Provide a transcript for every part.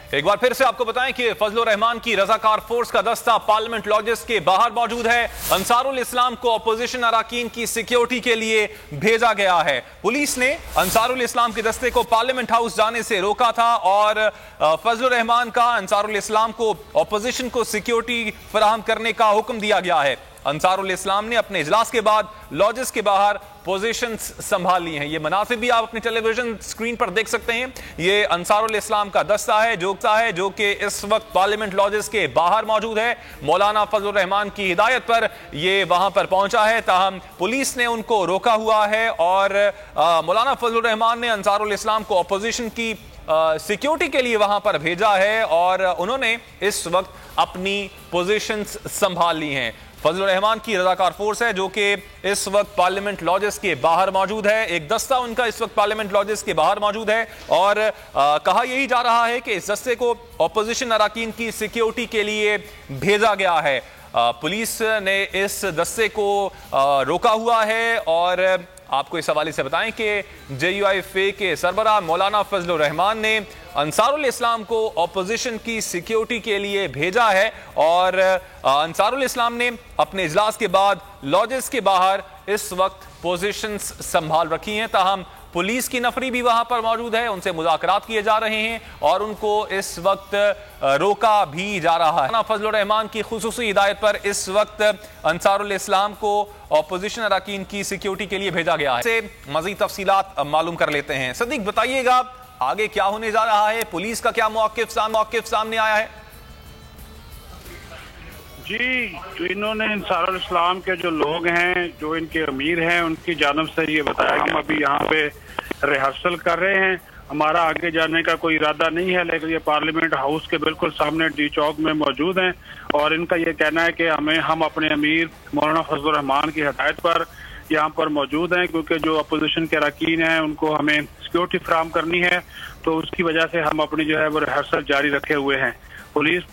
एक बार फिर से आपको बताएं कि फजलुर रहमान की रजाकार फोर्स का दस्ता पार्लियामेंट लॉजेस के बाहर मौजूद है। अंसारुल इस्लाम को अपोजिशन अराकीन की सिक्योरिटी के लिए भेजा गया है। पुलिस ने अंसारुल इस्लाम के दस्ते को पार्लियामेंट हाउस जाने से रोका था और फजलुर रहमान का अंसारुल इस्लाम को अपोजिशन को सिक्योरिटी फराहम करने का हुक्म दिया गया है। अंसारुल इस्लाम ने अपने इजलास के बाद लॉजेस के बाहर पोजीशंस संभाल ली हैं। ये मनासिब भी आप अपने टेलीविजन स्क्रीन पर देख सकते हैं। ये अंसारुल इस्लाम का दस्ता है जो कि इस वक्त पार्लियामेंट लॉजेस के बाहर मौजूद है। मौलाना फजलुर रहमान की हिदायत पर ये वहां पर पहुंचा है, ताहम पुलिस ने उनको रोका हुआ है और मौलाना फजलुर रहमान ने अंसारुल इस्लाम को अपोजिशन की सिक्योरिटी के लिए वहां पर भेजा है और उन्होंने इस वक्त अपनी पोजीशंस संभाल ली हैं। फजलुर रहमान की रजाकार फोर्स है जो कि इस वक्त पार्लियामेंट लॉजेस के बाहर मौजूद है। एक दस्ता उनका इस वक्त पार्लियामेंट लॉजेस के बाहर मौजूद है और कहा यही जा रहा है कि इस दस्ते को अपोजिशन अराकीन की सिक्योरिटी के लिए भेजा गया है। पुलिस ने इस दस्ते को रोका हुआ है और आपको इस हवाले से बताएं कि JUIF के सरबराह मौलाना फजलुर रहमान ने अंसारुल इस्लाम को अपोजिशन की सिक्योरिटी के लिए भेजा है और अंसारुल इस्लाम ने अपने इजलास के बाद लॉजेस के बाहर इस वक्त पोजीशंस संभाल रखी हैं। ताहम पुलिस की नफरी भी वहां पर मौजूद है, उनसे मुज़ाकरात किए जा रहे हैं और उनको इस वक्त रोका भी जा रहा है। फजलुर रहमान की खुसूसी हिदायत पर इस वक्त अंसारुल इस्लाम को अपोजिशन अराकीन की सिक्योरिटी के लिए भेजा गया है। से मज़ीद तफसीलात मालूम कर लेते हैं। सदीक बताइएगा आगे क्या होने जा रहा है, पुलिस का क्या मौक़िफ़ सामने आया है? जी, जो इन्होंने अंसारुल इस्लाम के जो लोग हैं, जो इनके अमीर हैं, उनकी जानिब से ये बताया कि हम अभी यहाँ पे रिहर्सल कर रहे हैं, हमारा आगे जाने का कोई इरादा नहीं है, लेकिन ये पार्लियामेंट हाउस के बिल्कुल सामने डी चौक में मौजूद हैं और इनका ये कहना है कि हम अपने अमीर मौलाना फजलुर रहमान की हिदायत पर यहाँ पर मौजूद हैं, क्योंकि जो अपोजिशन के अरकान हैं उनको हमें सिक्योरिटी फराहम करनी है, तो उसकी वजह से हम अपनी जो है वो रिहर्सल जारी रखे हुए हैं। पुलिस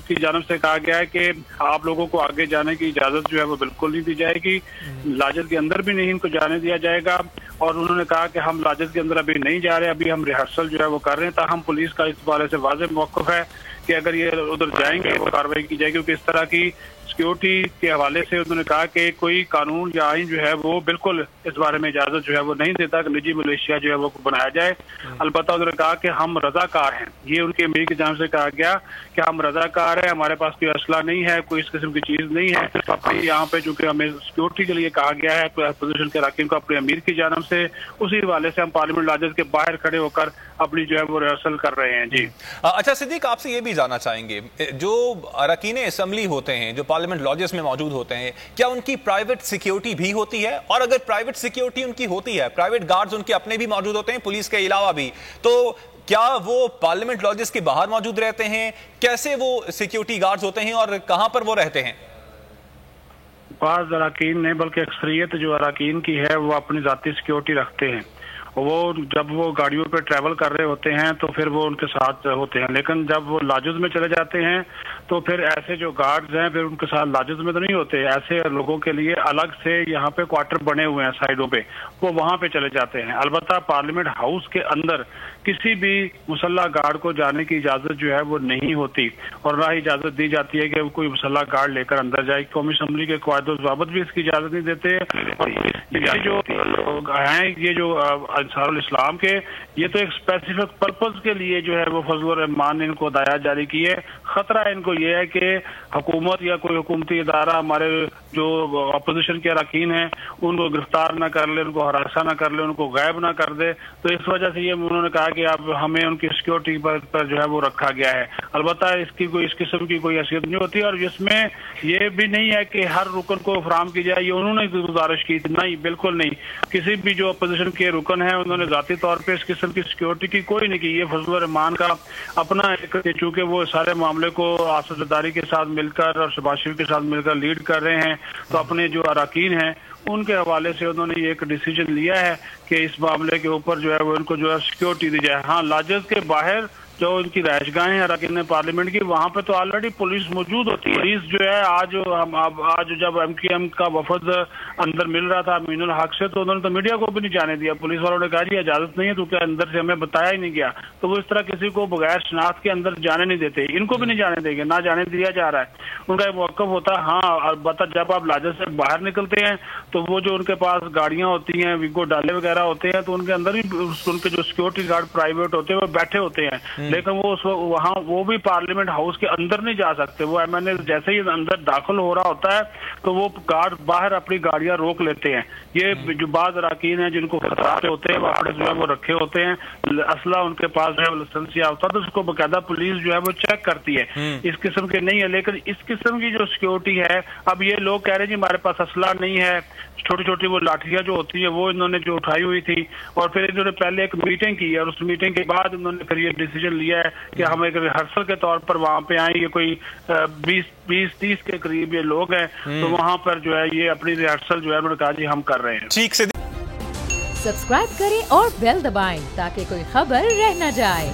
की जानब से कहा गया है कि आप लोगों को आगे जाने की इजाजत जो है वो बिल्कुल नहीं दी जाएगी, लाजत के अंदर भी नहीं इनको जाने दिया जाएगा और उन्होंने कहा कि हम लाजत के अंदर अभी नहीं जा रहे, अभी हम रिहर्सल जो है वो कर रहे हैं। ताहम पुलिस का इस बारे से वाज़ेह मौक़िफ़ है कि अगर ये उधर जाएंगे तो कार्रवाई की जाएगी, क्योंकि इस तरह की सिक्योरिटी के हवाले से उन्होंने कहा कि कोई कानून या आइन जो है वो बिल्कुल इस बारे में इजाजत जो है वो नहीं देता कि निजी मिलिशिया जो है वो बनाया जाए। अलबत्ता उन्होंने कहा कि हम रजाकार हैं, ये उनके अमीर की जानिब से कहा गया कि हम रजाकार हैं, हमारे पास कोई असला नहीं है, कोई इस किस्म की चीज नहीं है। अपनी यहाँ पे चूंकि हमें सिक्योरिटी के लिए कहा गया है अपोजिशन के अरकान को अपने अमीर की जानिब से, उसी हवाले से हम पार्लियामेंट लॉजेस के बाहर खड़े होकर अपनी जो है वो रिहर्सल कर रहे हैं। जी अच्छा सिद्दीक, आपसे ये भी जानना चाहेंगे, जो अरकान असम्बली होते हैं, जो पार्लियामेंट लॉजेस में मौजूद होते हैं, क्या उनकी प्राइवेट सिक्योरिटी भी होती है? और अगर प्राइवेट सिक्योरिटी उनकी होती है, प्राइवेट गार्ड्स उनके अपने भी मौजूद होते हैं पुलिस के अलावा भी, तो क्या वो पार्लियामेंट लॉजेस के बाहर मौजूद रहते हैं? कैसे वो सिक्योरिटी गार्ड्स होते हैं और कहां पर वो रहते हैं? बाज़ अरकान ने, बल्कि अक्सरियत जो अरकान की है वो अपनी जाती सिक्योरिटी रखते हैं। वो जब वो गाड़ियों पे ट्रैवल कर रहे होते हैं तो फिर वो उनके साथ होते हैं, लेकिन जब वो लॉजेस में चले जाते हैं तो फिर ऐसे जो गार्ड्स हैं फिर उनके साथ लॉजेस में तो नहीं होते, ऐसे लोगों के लिए अलग से यहाँ पे क्वार्टर बने हुए हैं साइडों पे, वो वहाँ पे चले जाते हैं। अलबत्ता पार्लियामेंट हाउस के अंदर किसी भी मुसल्ला गार्ड को जाने की इजाजत जो है वो नहीं होती और ना ही इजाजत दी जाती है कि कोई मुसल्ला गार्ड लेकर अंदर जाए। कौमी असम्बली के क़वायद ज़वाबित भी इसकी इजाजत नहीं देते और ये जो हैं, ये जो अंसारुल इस्लाम के, ये तो एक स्पेसिफिक पर्पज के लिए जो है वो फजलुर रहमान ने इनको हदायत जारी की है। खतरा इनको ये है कि हुकूमत या कोई हुकूमती इदारा हमारे जो अपोजिशन के अरकान हैं उनको गिरफ्तार ना कर ले, उनको हरासा ना कर ले, उनको गायब ना कर दे, तो इस वजह से ये उन्होंने कहा कि अब हमें उनकी सिक्योरिटी पर जो है वो रखा गया है। अलबत्ता इसकी कोई इस किस्म की कोई हैसियत नहीं होती और इसमें ये भी नहीं है कि हर रुकन को फराहम की जाए, ये उन्होंने गुजारिश की थी, नहीं बिल्कुल नहीं। किसी भी जो अपोजिशन के रुकन है उन्होंने जाती तौर पर इस किस्म की सिक्योरिटी की कोई नहीं की। ये फजलुर रहमान का अपना, चूंकि वो सारे मामले को आसदारी के साथ मिलकर और शहबाज शरीफ के साथ मिलकर लीड कर रहे हैं, तो अपने जो अरकान हैं उनके हवाले से उन्होंने ये एक डिसीजन लिया है कि इस मामले के ऊपर जो है वो उनको जो है सिक्योरिटी दी जाए। हाँ, लॉजेस के बाहर जो इनकी रहायशगाहें हैं अरकान पार्लियामेंट की, वहाँ पे तो ऑलरेडी पुलिस मौजूद होती है। पुलिस जो है आज जब MQM का वफद अंदर मिल रहा था अमीनुल हक से, तो उन्होंने तो मीडिया को भी नहीं जाने दिया। पुलिस वालों ने कहा जी इजाजत नहीं है, तो क्या अंदर से हमें बताया ही नहीं गया। तो वो इस तरह किसी को बगैर शनाख्त के अंदर जाने नहीं देते, इनको भी नहीं जाने देंगे, ना जाने दिया जा रहा है। उनका एक मौक़िफ़ होता है। हाँ अलबत्ता जब आप लाजे से बाहर निकलते हैं तो वो जो उनके पास गाड़ियां होती हैं, विगो डाले वगैरह होते हैं, तो उनके अंदर भी उनके जो सिक्योरिटी गार्ड प्राइवेट होते हैं वो बैठे होते हैं, लेकिन वो वहाँ वो भी पार्लियामेंट हाउस के अंदर नहीं जा सकते। वो MNA जैसे ही अंदर दाखिल हो रहा होता है तो वो गार्ड बाहर अपनी गाड़ियां रोक लेते हैं। ये जो बाज़ अरकान हैं जिनको खतरात होते हैं वो अपने जो है वो रखे होते हैं, असला उनके पास जो है लाइसेंस याफ्ता, तो उसको बाकायदा पुलिस जो है वो चेक करती है। इस किस्म के नहीं है, लेकिन इस किस्म की जो सिक्योरिटी है, अब ये लोग कह रहे हैं जी हमारे पास असला नहीं है, छोटी छोटी वो लाठियां जो होती है वो इन्होंने जो उठाई हुई थी, और फिर इन्होंने पहले एक मीटिंग की और उस मीटिंग के बाद इन्होंने फिर ये डिसीजन लिया है कि हम एक रिहर्सल के तौर पर वहाँ पे आए। ये कोई 20-30 के करीब ये लोग हैं, तो वहाँ पर जो है ये अपनी रिहर्सल जो है उन्होंने कहा जी हम कर रहे हैं। ठीक से सब्सक्राइब करें और बेल दबाएं ताकि कोई खबर रह न जाए।